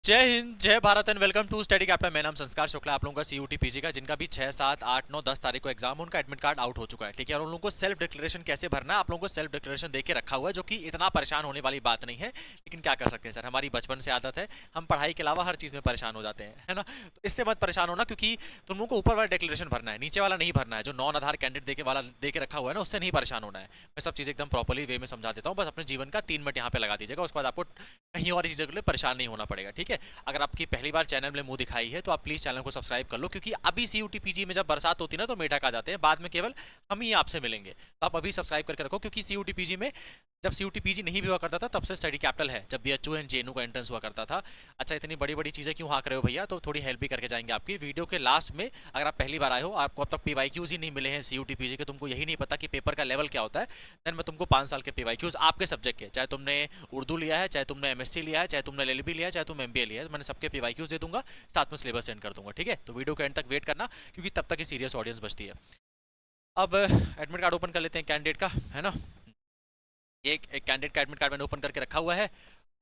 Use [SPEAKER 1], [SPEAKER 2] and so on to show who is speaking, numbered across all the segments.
[SPEAKER 1] जय हिंद, जय Bharat and welcome to study capital. मेरा नाम संस्कार शुक्ला। आप लोगों का सीयूटी पीजी का जिनका भी 6, 7, 8, 9, 10 तारीख को एग्जाम, उनका एडमिट कार्ड आउट हो चुका है। ठीक है, और उन लोगों को सेल्फ डिक्लेरेशन कैसे भरना है, आप लोगों को सेल्फ डिक्लेरेशन देके रखा हुआ है, जो कि इतना परेशान होने वाली बात नहीं है। लेकिन क्या कर सकते हैं सर, हमारी बचपन से आदत है, हम पढ़ाई के अलावा हर चीज़ में परेशान हो जाते हैं, है ना। तो इससे मत परेशान होना, क्योंकि तुम लोगों को ऊपर वाला डिक्लेरेशन भरना है, नीचे वाला नहीं भरना है। जो नॉन आधार कैंडिडेट देके वाला देके रखा हुआ है ना, उससे नहीं परेशान होना है। मैं सब चीज़ एकदम प्रॉपर्ली वे में समझा देता हूँ। बस अपने जीवन का 3 मिनट यहाँ पे लगा दीजिएगा, उसके बाद आपको कहीं और चीज़ों के लिए परेशान नहीं होना पड़ेगा। ठीक है, अगर आपकी पहली बार चैनल में मुंह दिखाई है तो आप प्लीज चैनल को सब्सक्राइब कर लो, क्योंकि अभी सीयूटी पीजी में जब बरसात होती है ना तो मेढक आ जाते हैं, बाद में केवल हम ही आपसे मिलेंगे। तो आप अभी सब्सक्राइब करके रखो, क्योंकि सीयूटी पीजी में जब सीयूटी पीजी नहीं भी हुआ करता था तब से स्टडी कैपिटल है, जब बीएचयू एंड जेएनयू का एंट्रेंस हुआ करता था। अच्छा, इतनी बड़ी बड़ी चीजें क्यों हाँक रहे हो भैया, तो थोड़ी हेल्प भी करके जाएंगे आपकी वीडियो के लास्ट में। अगर आप पहली बार आए हो, आपको अब तक पीवाईक्यूज ही नहीं मिले हैं सीयूटी पीजी के, तुमको यही नहीं पता कि पेपर का लेवल क्या होता है, देन मैं तुमको 5 साल के पीवाईक्यूज आपके सब्जेक्ट के, चाहे तुमने उर्दू लिया है, चाहे तुमने एमएससी लिया है, चाहे तुमने एलएलबी लिया है, चाहे तुम एमबीए लिया है, मैंने सबके पीवाईक्यूज दे दूंगा, साथ में सिलेबस सेंड कर दूंगा। ठीक है, तो वीडियो के एंड तक वेट करना, क्योंकि तब तक ही सीरियस ऑडियंस बचती है। अब एडमिट कार्ड ओपन कर लेते हैं कैंडिडेट का, है ना। एक कैंडिडेट का एडमिट कार्ड मैंने ओपन करके रखा हुआ है,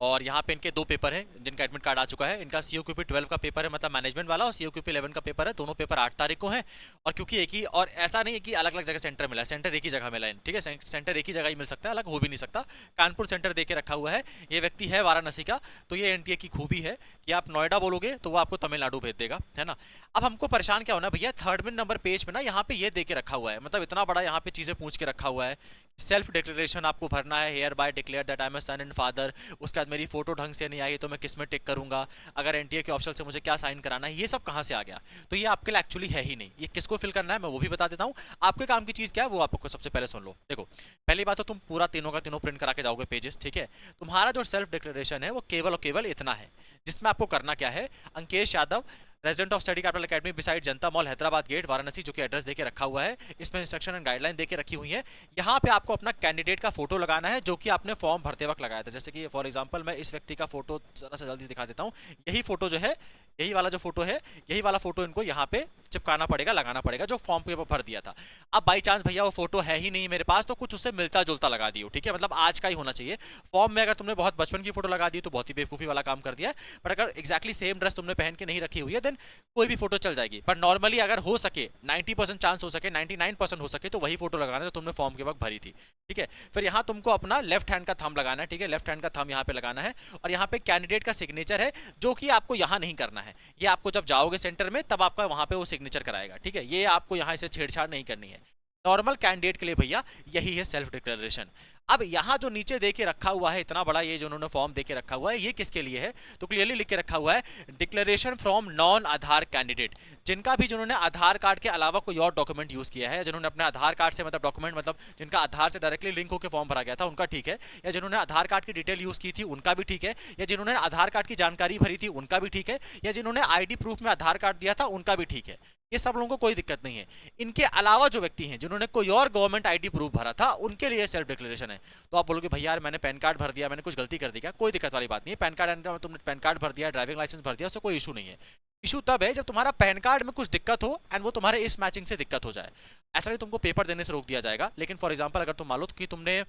[SPEAKER 1] और यहाँ पे इनके 2 पेपर हैं जिनका एडमिट कार्ड आ चुका है। इनका सीओक्यूपी 12 का पेपर है, मतलब मैनेजमेंट वाला, और सीओक्यूपी 11 का पेपर है। दोनों पेपर 8 तारीख को हैं। और क्योंकि एक ही, और ऐसा नहीं है कि अलग अलग जगह सेंटर मिला है, सेंटर एक ही जगह मिला है। ठीक है, सेंटर एक ही जगह ही मिल सकता है, अलग हो भी नहीं सकता। कानपुर सेंटर दे के रखा हुआ है। ये व्यक्ति है वाराणसी का, तो ये एनटीए की खूबी है कि आप नोएडा बोलोगे तो वो आपको तमिलनाडु भेज देगा, है ना। अब हमको परेशान क्या होना भैया, थर्ड नंबर पेज पे ना यहाँ पे ये दे के रखा हुआ है, मतलब इतना बड़ा यहाँ पे चीजें पूछ के रखा हुआ है। सेल्फ डिक्लेरेशन आपको भरना है, hereby declare that I am a son and father. उसके बाद मेरी फोटो ढंग से नहीं आई तो मैं किस में टिक करूंगा, अगर एनटीए के ऑप्शन से मुझे क्या साइन कराना है, ये सब कहाँ से आ गया। तो ये आपके लिए एक्चुअली है ही नहीं। ये किसको फिल करना है मैं वो भी बता देता हूँ। आपके काम की चीज क्या है वो आपको सबसे पहले सुन लो। देखो, पहली बात तो तुम पूरा तीनों का तीनों प्रिंट करा के जाओगे पेजेस। ठीक है, तुम्हारा जो सेल्फ डिक्लेरेशन है वो केवल और केवल इतना है, जिसमें आपको करना क्या है, Ankesh Yadav, resident of study capital academy beside Janata mall Hyderabad gate Varanasi, जो कि एड्रेस देके रखा हुआ है। इसमें इंस्ट्रक्शन एंड गाइडलाइन देके रखी हुई है। यहाँ पे आपको अपना कैंडिडेट का फोटो लगाना है, जो कि आपने फॉर्म भरते वक्त लगाया था। जैसे कि फॉर एग्जांपल मैं इस व्यक्ति का फोटो जरा सा जल्दी से दिखा देता हूँ। यही फोटो जो है, यही वाला जो फोटो है, यही वाला फोटो इनको यहाँ पे चिपकाना पड़ेगा, लगाना पड़ेगा, जो फॉर्म पे भर दिया था। अब बाई चांस भैया वो फोटो है ही नहीं मेरे पास, तो कुछ उससे मिलता जुलता लगा दियो। ठीक है, मतलब आज का ही होना चाहिए। फॉर्म में अगर तुमने बहुत बचपन की फोटो लगा दी तो बहुत ही बेवकूफी वाला काम कर दिया है। पर अगर एक्जैक्टली सेम ड्रेस तुमने पहन के नहीं रखी हुई है, देन कोई भी फोटो चल जाएगी। पर नॉर्मली अगर हो सके, 90% चांस हो सके, 99% हो सके, तो वही फोटो लगाना जो तुमने फॉर्म के वक्त भरी थी। ठीक है, फिर यहाँ तुमको अपना लेफ्ट हैंड का थंब लगाना है। ठीक है, लेफ्ट हैंड का थंब यहाँ पे लगाना है, और यहाँ पे कैंडिडेट का सिग्नेचर है, जो कि आपको यहाँ नहीं करना है। ये आपको जब जाओगे सेंटर में तब आपका वहां पे वो सिग्नेचर कराएगा। ठीक है, ये आपको यहाँ से छेड़छाड़ नहीं करनी है। नॉर्मल कैंडिडेट के लिए भैया यही है सेल्फ डिक्लेरेशन। अब यहाँ जो नीचे देके रखा हुआ है इतना बड़ा, ये जो उन्होंने फॉर्म देके रखा हुआ है, ये किसके लिए है, तो क्लियरली लिख के रखा हुआ है, declaration from non Aadhaar candidate. जिनका भी, जिन्होंने आधार कार्ड के अलावा कोई और डॉक्यूमेंट यूज किया है, जिन्होंने अपने आधार कार्ड से, मतलब डॉक्यूमेंट, मतलब जिनका आधार से डायरेक्टली लिंक होकर फॉर्म भरा गया था, उनका ठीक है। या जिन्होंने आधार कार्ड की डिटेल यूज की थी उनका भी ठीक है। या जिन्होंने आधार कार्ड की जानकारी भरी थी उनका भी ठीक है। या जिन्होंने आईडी प्रूफ में आधार कार्ड दिया था उनका भी ठीक है। ये सब लोगों को कोई दिक्कत नहीं है। इनके अलावा जो व्यक्ति हैं जिन्होंने कोई और गवर्नमेंट आईडी प्रूफ भरा था, उनके लिए सेल्फ डिक्लेरेशन है। तो आप बोलोगे भैया यार मैंने पैन कार्ड भर दिया, मैंने कुछ गलती कर दी क्या, कोई दिक्कत वाली बात नहीं है। पैन कार्ड, तुमने पैन कार्ड भर दिया, ड्राइविंग लाइसेंस भर दिया, उससे कोई इशू नहीं है। इशू तब है जब तुम्हारा पैन कार्ड में कुछ दिक्कत हो एंड वो तुम्हारे इस मैचिंग से दिक्कत हो जाए। ऐसा नहीं तुमको पेपर देने से रोक दिया जाएगा, लेकिन फॉर एग्जाम्पल अगर तुम मान लो कि तुमने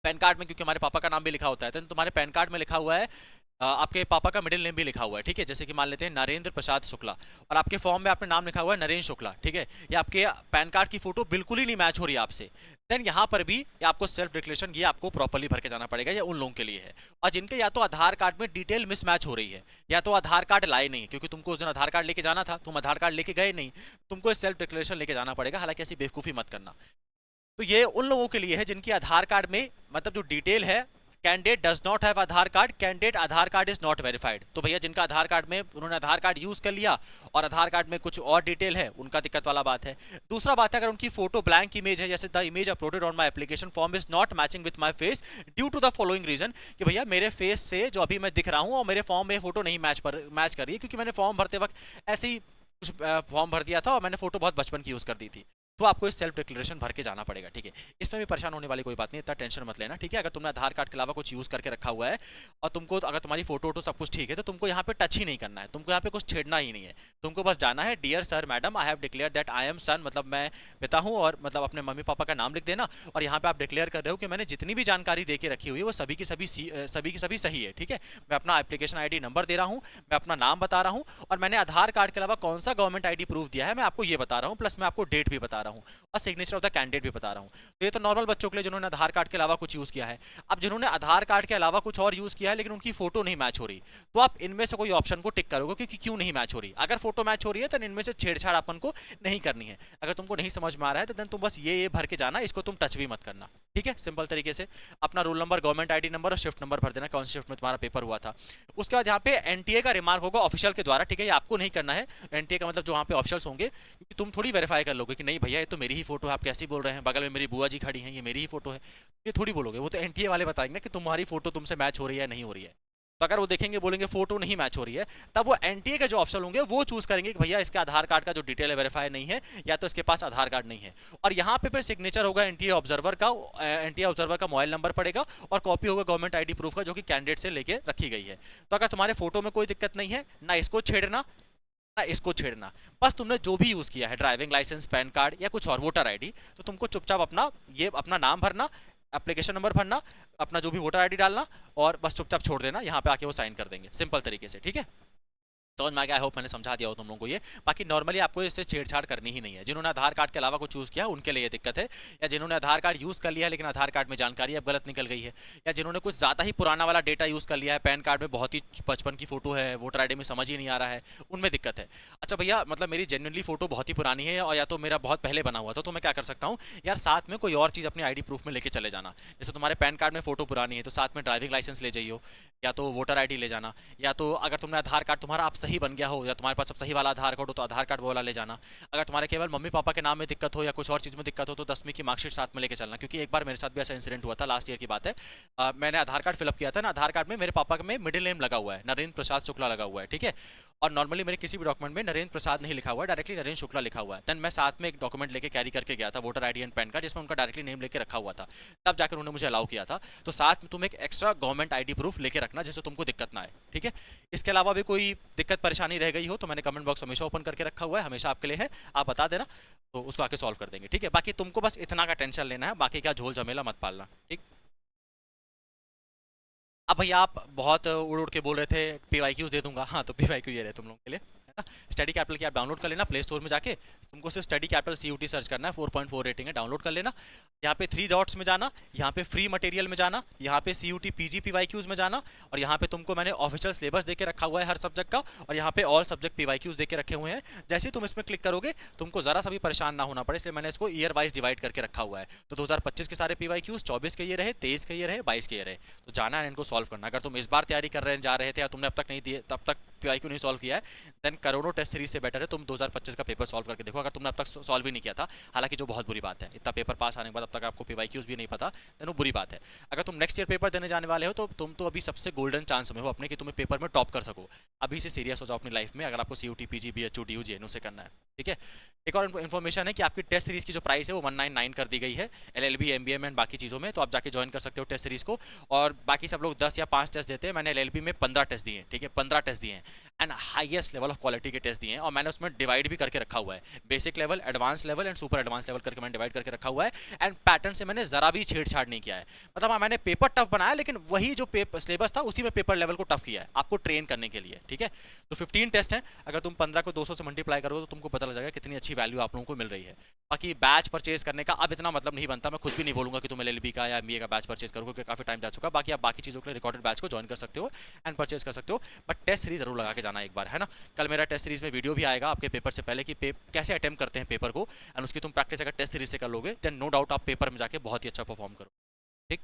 [SPEAKER 1] पैन कार्ड में, क्योंकि हमारे पापा का नाम भी लिखा होता है, तो तुम्हारे पैन कार्ड में लिखा हुआ है, आपके पापा का मिडिल नेम भी लिखा हुआ है। ठीक है, जैसे कि मान लेते हैं नरेंद्र प्रसाद शुक्ला, और आपके फॉर्म में आपने नाम लिखा हुआ है नरेंद्र शुक्ला। ठीक है, ये आपके पैन कार्ड की फोटो बिल्कुल ही नहीं मैच हो रही है आपसे, देन यहाँ पर भी ये आपको सेल्फ डिक्लेरेशन ये आपको प्रॉपर्ली भर के जाना पड़ेगा। ये उन लोगों के लिए है, और जिनके या तो आधार कार्ड में डिटेल मिसमैच हो रही है, या तो आधार कार्ड लाए नहीं, क्योंकि तुमको उस दिन आधार कार्ड लेके जाना था, तुम आधार कार्ड लेके गए नहीं, तुमको सेल्फ डिक्लेरेशन लेके जाना पड़ेगा। हालांकि ऐसी बेवकूफ़ी मत करना। तो ये उन लोगों के लिए है जिनकी आधार कार्ड में, मतलब जो डिटेल है, candidate does not have Aadhaar card, candidate Aadhaar card is not verified. तो भैया जिनका आधार कार्ड में, उन्होंने आधार कार्ड यूज कर लिया और आधार कार्ड में कुछ और डिटेल है, उनका दिक्कत वाला बात है। दूसरा बात है, अगर उनकी फोटो ब्लैंक इमेज है, जैसे the image uploaded on my application form is not matching with my face due to the following reason, कि भैया मेरे फेस से जो अभी मैं दिख रहा हूँ और मेरे फॉर्म में फोटो नहीं मैच कर रही है, क्योंकि मैंने फॉर्म भरते वक्त ऐसे ही कुछ फॉर्म भर दिया था और मैंने फोटो बहुत बचपन की यूज कर दी थी। तो आपको इस सेल्फ डिक्लेरेशन भर के जाना पड़ेगा, ठीक है। इसमें भी परेशान होने वाली कोई बात नहीं, इतना टेंशन मत लेना, ठीक है। अगर तुमने आधार कार्ड के अलावा कुछ यूज करके रखा हुआ है और तुमको अगर तुम्हारी फोटो वोटो सब कुछ ठीक है तो तुमको यहाँ पे टच ही नहीं करना है, तुमको यहाँ पे कुछ छेड़ना ही नहीं है। तुमको बस जाना है, dear sir madam I have declare that I am son, मतलब मैं पिता हूँ, और मतलब अपने मम्मी पापा का नाम लिख देना। और यहाँ पे आप डिक्लेयर कर रहे हो कि मैंने जितनी भी जानकारी दे के रखी हुई है वो सभी की सभी सही है, ठीक है। मैं अपना एप्लीकेशन आईडी नंबर दे रहा हूँ, मैं अपना नाम बता रहा हूँ, और मैंने आधार कार्ड के अलावा कौन सा गवर्नमेंट आईडी प्रूफ दिया है मैं आपको ये बता रहा हूँ, प्लस मैं आपको डेट भी बता रहा हूँ और सिग्नेचर ऑफ द कैंडिडेट भी बता रहा हूँ। तो ये तो नॉर्मल बच्चों के लिए जिन्होंने आधार कार्ड के अलावा कुछ यूज किया है। अब जिन्होंने आधार कार्ड के अलावा कुछ और यूज किया है लेकिन उनकी फोटो नहीं मैच हो रही, तो आप इनमें से कोई ऑप्शन को टिक करोगे क्योंकि क्यों नहीं मैच हो रही। अगर फोटो मैच हो रही है तो इनमें से छेड़छाड़ अपन को नहीं करनी है। अगर तुमको नहीं समझ में आ रहा है तो देन तुम बस ये भर के जाना, इसको तुम टच भी मत करना, ठीक है। सिंपल तरीके से अपना roll number, government ID number और शिफ्ट नंबर भर देना, कौन सी शिफ्ट में तुम्हारा पेपर हुआ था। उसके बाद यहाँ पे एनटीए का रिमार्क होगा ऑफिशियल के द्वारा, ठीक है। ये आपको नहीं करना है, एनटीए का मतलब जो वहाँ पे ऑफिशियल्स होंगे, क्योंकि तुम थोड़ी वेरीफाई कर लोगे कि नहीं भैया ये तो मेरी ही फोटो है, आप कैसे बोल रहे हैं, बगल में मेरी बुआ जी खड़ी हैं, ये मेरी ही फोटो है, ये थोड़ी बोलोगे। वो तो एनटीए वाले बताएंगे कि तुम्हारी फोटो तुमसे मैच हो रही है नहीं हो रही है। तो अगर वो देखेंगे बोलेंगे फोटो नहीं मैच हो रही है, तब वो एनटीए के जो ऑप्शन होंगे वो चूज करेंगे कि भैया इसके आधार कार्ड का जो डिटेल है वेरीफाई नहीं है, या तो इसके पास आधार कार्ड नहीं है। और यहाँ पे फिर सिग्नेचर होगा एनटीए ऑब्जर्वर का, एनटीए ऑब्जर्वर का मोबाइल नंबर पड़ेगा, और कॉपी होगा गवर्नमेंट आईडी प्रूफ का जो कि कैंडिडेट से लेके रखी गई है। तो अगर तुम्हारे फोटो में कोई दिक्कत नहीं है, ना इसको छेड़ना ना इसको छेड़ना, बस तुमने जो भी यूज किया है ड्राइविंग लाइसेंस, पैन कार्ड या कुछ और वोटर आईडी, तो तुमको चुपचाप अपना नाम भरना, एप्लीकेशन नंबर भरना, अपना जो भी वोटर आईडी डालना, और बस चुपचाप छोड़ देना, यहाँ पे आके वो साइन कर देंगे सिंपल तरीके से, ठीक है। समझ में आ गया, आई होप मैंने समझा दिया हो तुम लोगों को ये। बाकी नॉर्मली आपको इससे छेड़छाड़ करनी ही नहीं है। जिन्होंने आधार कार्ड के अलावा कुछ यूज़ किया उनके लिए ये दिक्कत है, या जिन्होंने आधार कार्ड यूज़ कर लिया है लेकिन आधार कार्ड में जानकारी अब गलत निकल गई है, या जिन्होंने कुछ ज़्यादा ही पुराना वाला डेटा यूज़ कर लिया है, पैन कार्ड में बहुत ही बचपन की फोटो है, वोटर आईडी में समझ ही नहीं आ रहा है, उनमें दिक्कत है। अच्छा भैया मतलब मेरी जेन्युइनली फोटो बहुत ही पुरानी है और या तो मेरा बहुत पहले बना हुआ था, तो मैं क्या कर सकता हूँ यार, साथ में कोई और चीज़ अपनी आईडी प्रूफ में लेके चले जाना। जैसे तुम्हारे पैन कार्ड में फोटो पुरानी है तो साथ में ड्राइविंग लाइसेंस ले जाइए, या तो वोटर आईडी ले जाना, या तो अगर तुमने आधार कार्ड तुम्हारा आप सही बन गया हो या तुम्हारे पास अब सही वाला आधार कार्ड हो तो आधार कार्ड वाला ले जाना। अगर तुम्हारे केवल मम्मी पापा के नाम में दिक्कत हो या कुछ और चीज़ में दिक्कत हो तो 10वीं की मार्कशीट साथ में लेके चलना, क्योंकि एक बार मेरे साथ भी ऐसा इंसिडेंट हुआ था, लास्ट ईयर की बात है। मैंने आधार कार्ड फिलअप किया था ना, आधार कार्ड में मेरे पापा में मिडिल नेम लगा हुआ है, नरेंद्र प्रसाद शुक्ला लगा हुआ है, ठीक है। और नॉर्मली मेरे किसी भी डॉक्यूमेंट में नरेंद्र प्रसाद नहीं लिखा हुआ है, डायरेक्टली नरेंद्र शुक्ला लिखा हुआ है। देन मैं साथ में एक डॉक्यूमेंट लेके कैरी करके गया था, voter ID and pan card, जिसमें उनका डायरेक्टली नेम लेके रखा हुआ था, तब जाकर उन्होंने मुझे अलाउ किया था। तो साथ में तुम एक एक्स्ट्रा गवर्नमेंट आईडी प्रूफ लेके रखना जिससे तुमको दिक्कत ना आए, ठीक है। इसके अलावा भी कोई दिक्कत परेशानी रह गई हो तो मैंने कमेंट बॉक्स हमेशा ओपन करके रखा हुआ है, हमेशा आपके लिए है, आप बता देना तो उसको आके सॉल्व कर देंगे, ठीक है। बाकी तुमको बस इतना का टेंशन लेना है, बाकी क्या झोल झमेला मत पालना, ठीक। अब भैया आप बहुत उड़ उड़ के बोल रहे थे पीवाईक्यूज दे दूंगा, हाँ तो पीवाईक्यू ये रहे तुम लोगों के लिए, है ना। स्टडी कैपिटल की आप डाउनलोड कर लेना प्ले स्टोर में जाके, तुमको सिर्फ स्टडी कैपिटल सीयूटी सर्च करना है, 4.4 रेटिंग है, डाउनलोड कर लेना। यहाँ पे 3 डॉट्स में जाना, यहाँ पे फ्री मटेरियल में जाना, यहाँ पे सीयूटी पीजी पीवाईक्यूज में जाना, और यहाँ पे तुमको मैंने ऑफिशियल सिलेबस देके रखा हुआ है हर सब्जेक्ट का, और यहाँ पे ऑल सब्जेक्ट पीवाईक्यूज देके रखे हुए हैं। जैसे ही तुम इसमें क्लिक करोगे तुमको जरा सा भी परेशान ना होना पड़े, इसलिए मैंने इसको ईयर वाइज डिवाइड करके रखा हुआ है। तो 2025 के सारे पीवाईक्यूज, 24 के ये रहे, 23 के ये रहे, 22 के ये रहे, तो जाना है इनको सॉल्व करना। अगर तुम इस बार तैयारी कर रहे जा रहे थे या तुमने अब तक नहीं दिए, तब तक पीवाईक्यू नहीं सॉल्व किया है, देन करोड़ों टेस्ट सीरीज से बेटर है तुम 2025 का पेपर सॉल्व करके देखो, अगर तुमने अब तक सॉल्व ही नहीं किया था, हालांकि जो बहुत बुरी बात है, इतना पेपर पास आने के बाद अब तक आपको पीवाईक्यूज भी नहीं पता, देन वो बुरी बात है। अगर तुम नेक्स्ट ईयर पेपर देने जाने वाले हो तो तुम तो अभी सबसे गोल्डन चांस में हो अपने कि तुम्हें पेपर में टॉप कर सको। अभी से सीरियस हो जाओ अपनी लाइफ में, अगर आपको CUET PG BHU DU JNU से करना है, ठीक है। एक और इन्फॉर्मेशन है कि आपकी टेस्ट सीरीज की जो प्राइस है वो 199 कर दी गई है, एलएलबी एमबीए एंड बाकी चीज़ों में, तो आप जाके ज्वाइन कर सकते हो टेस्ट सीरीज को। और बाकी सब लोग 10 या 5 टेस्ट देते हैं, मैंने एलएलबी में 15 टेस्ट दिए, ठीक है, 15 टेस्ट दिए हैं, and highest level of quality के टेस्ट दिए हैं, और मैंने उसमें डिवाइड भी करके रखा हुआ है, basic level, advance level and super advance level करके मैंने डिवाइड करके रखा हुआ है। एंड पैटर्न से मैंने जरा भी छेड़छाड़ नहीं किया है, मतलब हाँ मैंने पेपर टफ बनाया लेकिन वही जो सिलेबस था उसी में पेपर लेवल को टफ किया है आपको ट्रेन करने के लिए, ठीक है। तो 15 टेस्ट हैं, अगर तुम 15 को 200 से मल्टीप्लाई करोगे तो तुमको पता लग जाएगा कितनी अच्छी वैल्यू आप लोगों को मिल रही है। बाकी बैच परचेज करने का अब इतना मतलब नहीं बनता, मैं खुद भी नहीं बोलूंगा कि तुम एलएलबी का या एमबीए का बैच परचेज करोगे क्योंकि काफी टाइम जा चुका। बाकी आप बाकी चीजों के लिए रिकॉर्डेड बैच को ज्वाइन कर सकते हो एंड परचेज कर सकते हो, बट टेस्ट सीरीज जरूर लगा के जाना एक बार, है ना। कल मेरा टेस्ट सीरीज में वीडियो भी आएगा आपके पेपर से पहले कि कैसे अटेम्प्ट करते हैं पेपर को, एंड उसकी तुम प्रैक्टिस अगर टेस्ट सीरीज से कर लोगे देन नो डाउट आप पेपर में जाके बहुत ही अच्छा परफॉर्म करो, ठीक।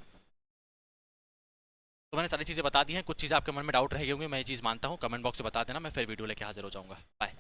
[SPEAKER 1] तो मैंने सारी चीज़ें बता दी हैं, कुछ चीज़ें आपके मन में डाउट रह गई होंगी, मैं ये चीज़ मानता हूँ, कमेंट बॉक्स में बता देना, मैं फिर वीडियो लेके हाजिर हो जाऊँगा। बाय।